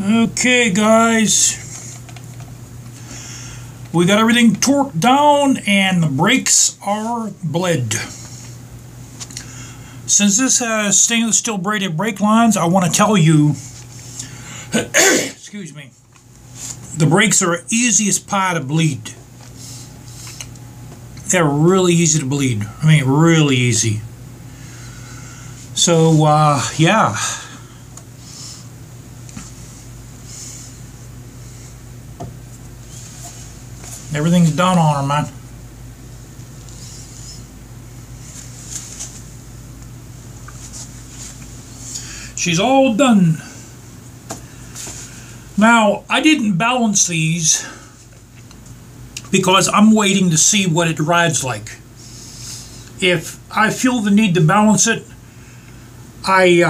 Okay, guys, we got everything torqued down and the brakes are bled. Since this has stainless steel braided brake lines, I want to tell you, excuse me, the brakes are easiest pie to bleed. They're really easy to bleed. I mean, really easy. So, yeah. Everything's done on her, man. She's all done. Now, I didn't balance these because I'm waiting to see what it rides like. If I feel the need to balance it, I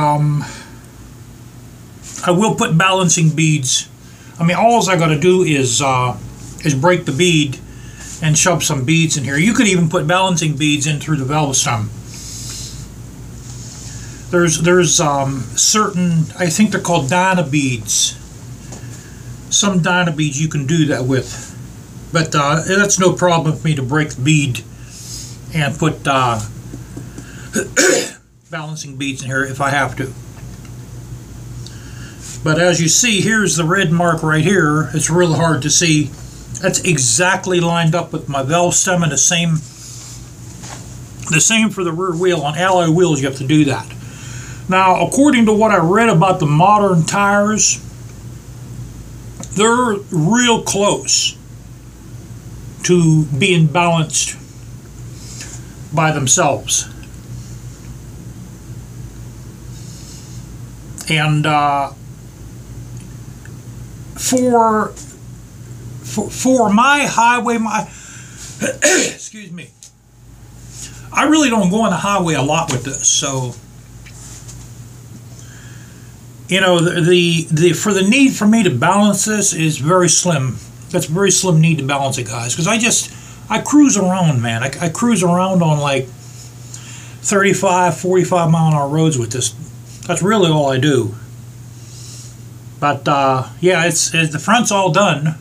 will put balancing beads. I mean, all I got to do is break the bead and shove some beads in here. You could even put balancing beads in through the valve stem. There's certain, I think they're called Dyna beads. Some Dyna beads you can do that with, but that's no problem for me to break the bead and put balancing beads in here if I have to. But as you see, here's the red mark right here. It's really hard to see. That's exactly lined up with my valve stem, and the same for the rear wheel. On alloy wheels, you have to do that. Now, according to what I read about the modern tires, they're real close to being balanced by themselves. And for my highway, excuse me, I really don't go on the highway a lot with this, so you know, for the need for me to balance this is very slim. That's very slim need to balance it, guys, because I cruise around, man. I cruise around on like 35, 45 mile an hour roads with this. That's really all I do. But yeah, it's the front's all done.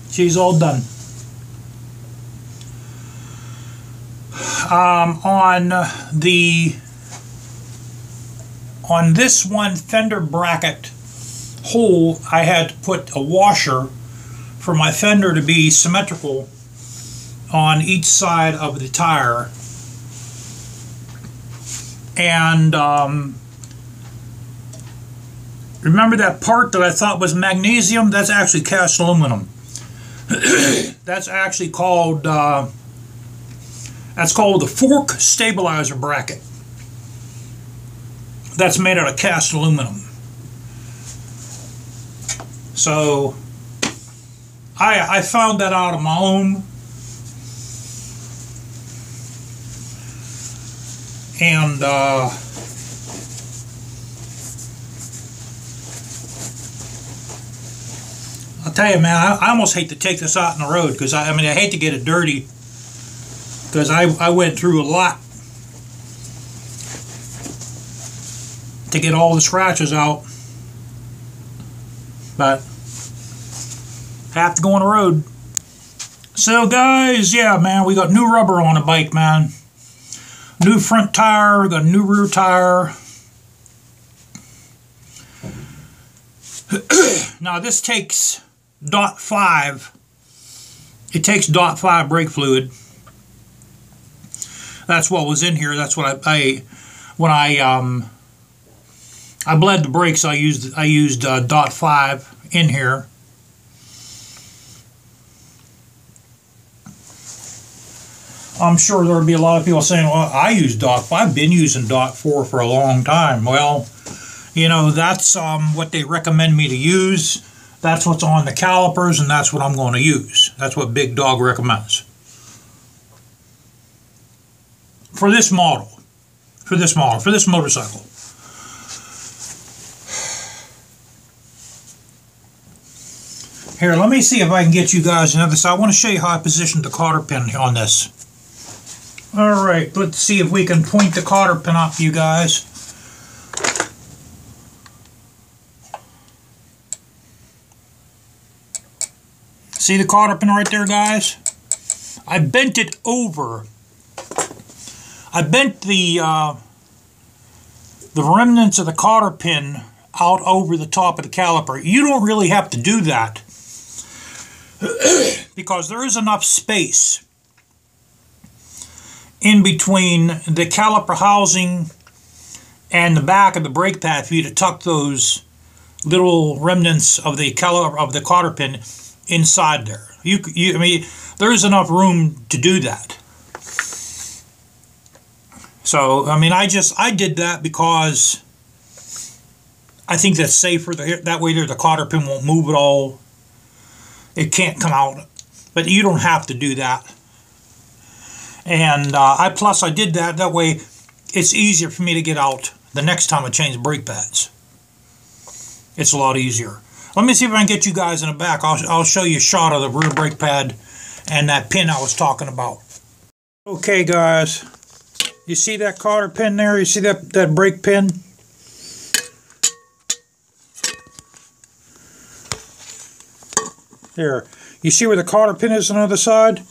She's all done. On this one fender bracket hole, I had to put a washer for my fender to be symmetrical on each side of the tire. And remember that part that I thought was magnesium? That's actually cast aluminum. That's actually called the fork stabilizer bracket. That's made out of cast aluminum. So I found that out on my own, and I'll tell you, man, I almost hate to take this out on the road, because I mean, I hate to get it dirty, because I went through a lot to get all the scratches out, but I have to go on the road. So guys, yeah, man, we got new rubber on the bike, man. New front tire, got a new rear tire. Now this takes .5. It takes .5 brake fluid. That's what was in here. That's what when I bled the brakes. I used .5 in here. I'm sure there'll be a lot of people saying, well, I use .5. I've been using .4 for a long time. Well, you know, that's what they recommend me to use. That's what's on the calipers, and that's what I'm going to use. That's what Big Dog recommends. For this model. For this motorcycle. Here, let me see if I can get you guys another side. I want to show you how I positioned the cotter pin on this. Alright, let's see if we can point the cotter pin up for you guys. See the cotter pin right there, guys? I bent it over. I bent the remnants of the cotter pin out over the top of the caliper. You don't really have to do that because there is enough space in between the caliper housing and the back of the brake pad for you to tuck those little remnants of the cotter pin inside there. I mean, there is enough room to do that. So, I mean, I did that because I think that's safer. That way the cotter pin won't move at all. It can't come out. But you don't have to do that. And I did that. That way it's easier for me to get out the next time I change brake pads. It's a lot easier. Let me see if I can get you guys in the back. I'll show you a shot of the rear brake pad and that pin I was talking about. Okay, guys. You see that cotter pin there? You see that brake pin? There. You see where the cotter pin is on the other side?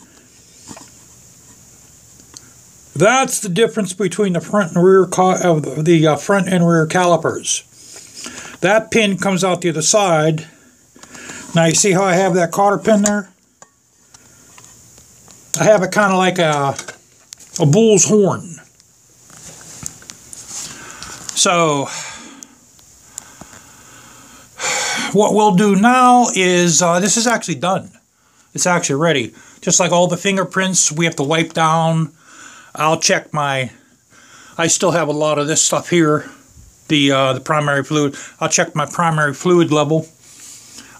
That's the difference between the front and rear front and rear calipers. That pin comes out the other side. Now you see how I have that cotter pin there? I have it kind of like a bull's horn. So what we'll do now is, this is actually done. It's actually ready. Just like all the fingerprints we have to wipe down. I'll check I still have a lot of this stuff here, the primary fluid. I'll check my primary fluid level.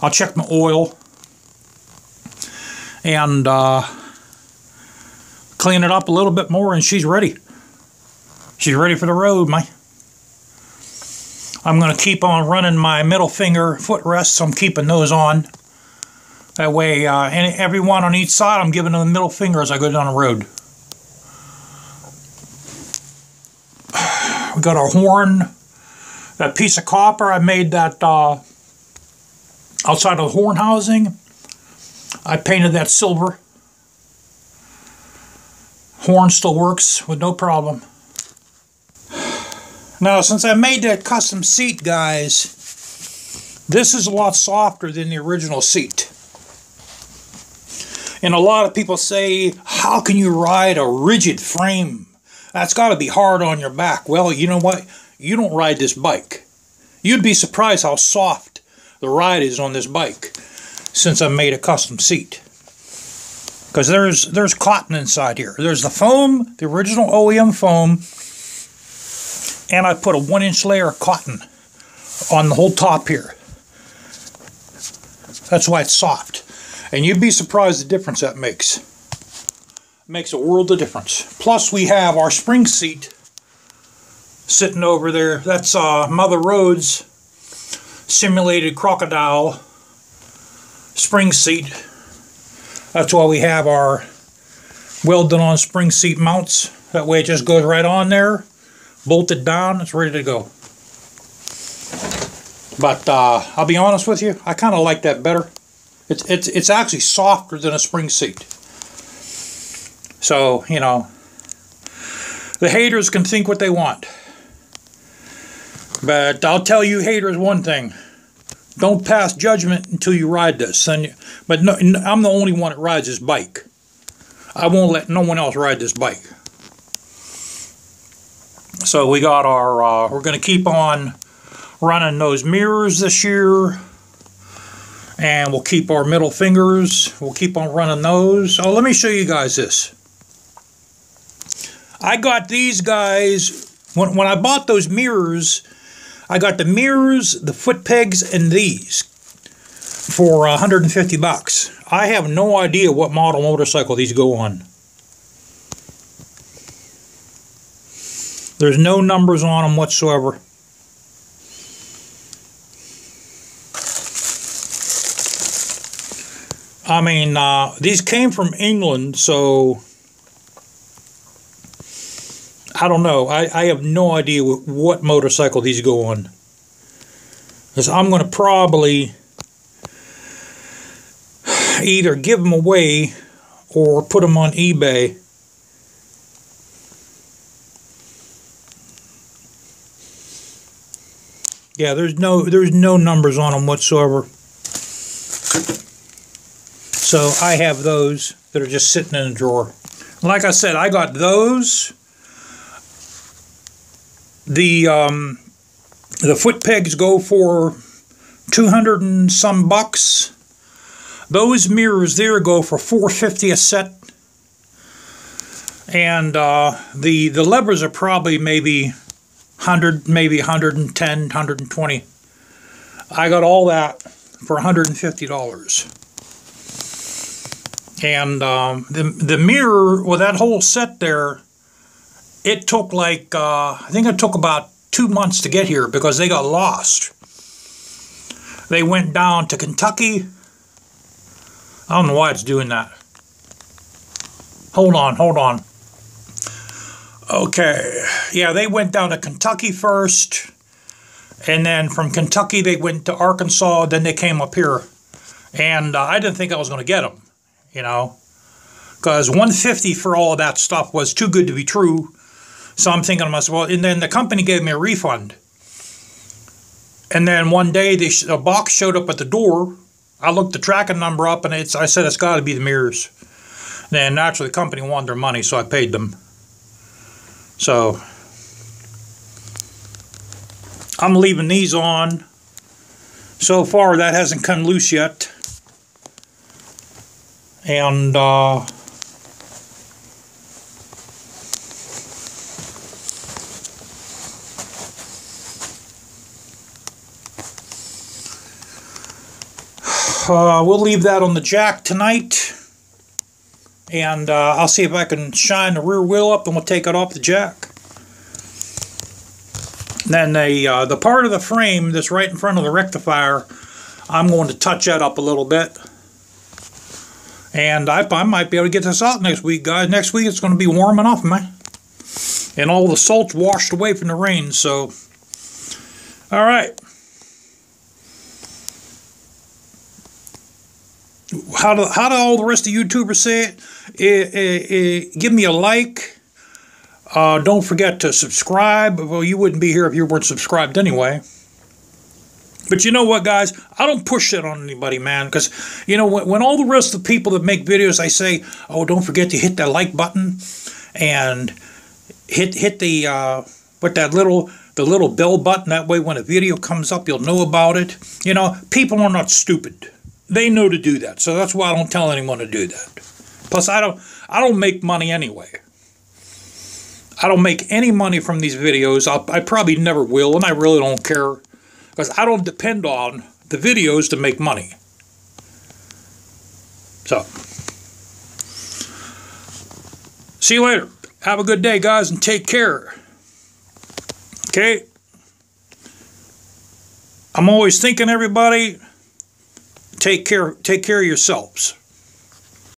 I'll check my oil. And clean it up a little bit more and she's ready. She's ready for the road, man. I'm going to keep on running my middle finger footrests. I'm keeping those on. That way, everyone on each side, I'm giving them the middle finger as I go down the road. We got our horn. That piece of copper, I made that outside of the horn housing. I painted that silver. Horn still works with no problem. Now, since I made that custom seat, guys, this is a lot softer than the original seat. And a lot of people say, how can you ride a rigid frame? That's got to be hard on your back. Well, you know what? You don't ride this bike. You'd be surprised how soft the ride is on this bike since I made a custom seat. Because there's cotton inside here. There's the foam, the original OEM foam, and I put a 1-inch layer of cotton on the whole top here. That's why it's soft. And you'd be surprised the difference that makes. It makes a world of difference. Plus we have our spring seat sitting over there. That's Mother Road's simulated crocodile spring seat. That's why we have our welded on spring seat mounts. That way it just goes right on there, bolted down, it's ready to go. But I'll be honest with you, I kind of like that better. It's actually softer than a spring seat. So, you know, the haters can think what they want. But I'll tell you haters one thing. Don't pass judgment until you ride this. But no, I'm the only one that rides this bike. I won't let no one else ride this bike. So we got our, we're going to keep on running those mirrors this year. And we'll keep our middle fingers. We'll keep on running those. Oh, let me show you guys this. I got these guys, when I bought those mirrors, I got the mirrors, the foot pegs, and these for 150 bucks. I have no idea what model motorcycle these go on. There's no numbers on them whatsoever. I mean, these came from England, so I don't know. I have no idea what motorcycle these go on. Because I'm going to probably either give them away or put them on eBay. Yeah, there's no numbers on them whatsoever. So I have those that are just sitting in a drawer. Like I said, I got those. The foot pegs go for 200 and some bucks. Those mirrors there go for $4.50 a set. And the levers are probably maybe 100, maybe 110, 120. I got all that for $150. And the mirror, well, that whole set there, it took like, I think it took about 2 months to get here because they got lost. They went down to Kentucky. I don't know why it's doing that. Hold on. Okay, yeah, they went down to Kentucky first, and then from Kentucky they went to Arkansas, then they came up here. And I didn't think I was going to get them, you know, because $150 for all of that stuff was too good to be true. So I'm thinking to myself, well, and then the company gave me a refund. And then one day a box showed up at the door. I looked the tracking number up, and I said it's got to be the mirrors. Then naturally the company wanted their money, so I paid them. So I'm leaving these on. So far that hasn't come loose yet. And we'll leave that on the jack tonight. And I'll see if I can shine the rear wheel up, and we'll take it off the jack. Then the part of the frame that's right in front of the rectifier, I'm going to touch that up a little bit. And I might be able to get this out next week, guys. Next week it's going to be warm enough, man. And all the salt's washed away from the rain, so... Alright. How do all the rest of the YouTubers say it? Give me a like. Don't forget to subscribe. Well, you wouldn't be here if you weren't subscribed anyway. But you know what, guys? I don't push it on anybody, man. Because, you know, when all the rest of the people that make videos, I say, oh, don't forget to hit that like button. And hit the, with that the little bell button. That way when a video comes up, you'll know about it. You know, people are not stupid. They know to do that, so that's why I don't tell anyone to do that. Plus, I don't make money anyway. I don't make any money from these videos. I probably never will, and I really don't care, because I don't depend on the videos to make money. So, see you later. Have a good day, guys, and take care. Okay? I'm always thinking, everybody, take care of yourselves.